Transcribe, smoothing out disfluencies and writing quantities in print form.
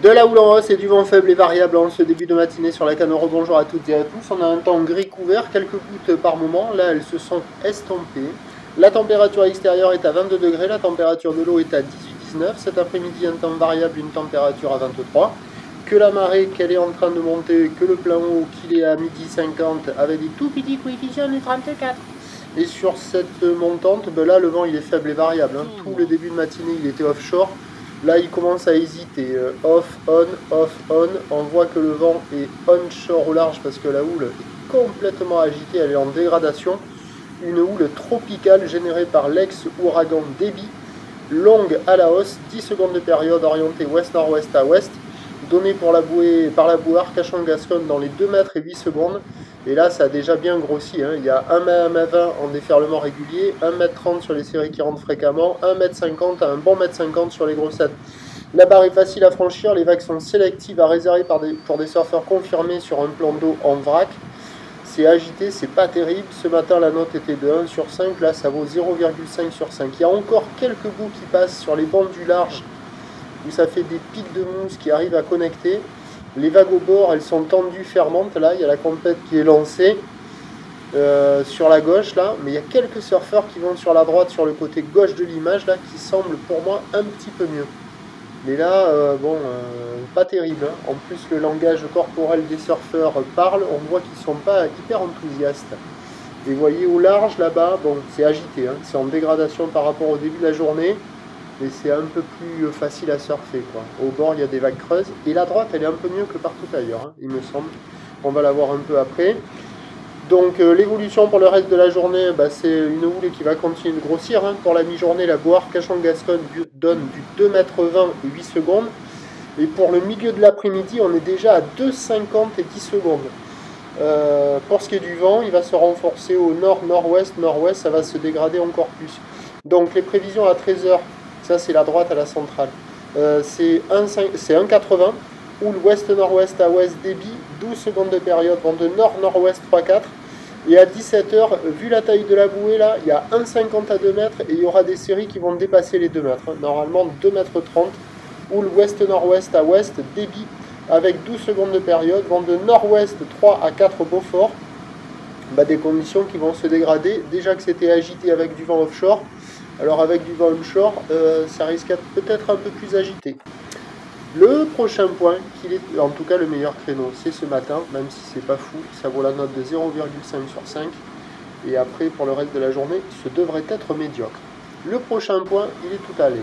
De la houle en hausse et du vent faible et variable en ce début de matinée sur la canne. Bonjour à toutes et à tous. On a un temps gris couvert, quelques gouttes par moment. Là, elles se sont estompées. La température extérieure est à 22 degrés, la température de l'eau est à 18-19. Cet après-midi, un temps variable, une température à 23. Que la marée, qu'elle est en train de monter, que le plan haut, qu'il est à midi 50 avec des tout petits coefficients de 34. Et sur cette montante, ben là, le vent il est faible et variable. Tout le début de matinée, il était offshore. Là, il commence à hésiter. Off, on, off, on. On voit que le vent est onshore au large parce que la houle est complètement agitée, elle est en dégradation. Une houle tropicale générée par l'ex-ouragan Debby, longue à la hausse, 10 secondes de période orientée ouest-nord-ouest à ouest, donnée par la bouée Arcachon-Gascogne dans les 2 mètres et 8 secondes. Et là, ça a déjà bien grossi. Il y a 1m20 en déferlement régulier, 1m30 sur les séries qui rentrent fréquemment, 1m50 à un bon 1m50 sur les grossettes. La barre est facile à franchir, les vagues sont sélectives à réserver pour des surfeurs confirmés sur un plan d'eau en vrac. C'est agité, c'est pas terrible. Ce matin, la note était de 1 sur 5, là ça vaut 0,5 sur 5. Il y a encore quelques bouts qui passent sur les bandes du large, où ça fait des pics de mousse qui arrivent à connecter. Les vagues au bord, elles sont tendues, fermantes. Là, il y a la compète qui est lancée sur la gauche, là. Mais il y a quelques surfeurs qui vont sur la droite, sur le côté gauche de l'image, là, qui semblent pour moi un petit peu mieux. Mais là, pas terrible. En plus, le langage corporel des surfeurs parle. On voit qu'ils ne sont pas hyper enthousiastes. Et vous voyez, au large, là-bas, bon, c'est agité. C'est en dégradation par rapport au début de la journée. Mais c'est un peu plus facile à surfer, quoi. Au bord, il y a des vagues creuses. Et la droite, elle est un peu mieux que partout ailleurs, il me semble. On va la voir un peu après. Donc, l'évolution pour le reste de la journée, c'est une houle qui va continuer de grossir. Pour la mi-journée, la bouée Arcachon-Gascogne donne du 2,20 m et 8 secondes. Et pour le milieu de l'après-midi, on est déjà à 2,50 et 10 secondes. Pour ce qui est du vent, il va se renforcer au nord, nord-ouest, nord-ouest. Ça va se dégrader encore plus. Donc, les prévisions à 13h. Ça, c'est la droite à la centrale. C'est 1,80. Houle ouest-nord-ouest à ouest débit, 12 secondes de période, vent de nord-nord-ouest 3,4. Et à 17h, vu la taille de la bouée, là, il y a 1,50 à 2 mètres et il y aura des séries qui vont dépasser les 2 mètres. Normalement, 2,30 mètres. Houle ouest-nord-ouest à ouest débit, avec 12 secondes de période, vent de nord-ouest 3 à 4 Beaufort. Des conditions qui vont se dégrader. Déjà que c'était agité avec du vent offshore. Alors avec du vent onshore, ça risque d'être peut-être un peu plus agité. Le prochain point, qui est en tout cas le meilleur créneau, c'est ce matin, même si c'est pas fou, ça vaut la note de 0,5 sur 5. Et après, pour le reste de la journée, ce devrait être médiocre. Le prochain point, il est tout allé.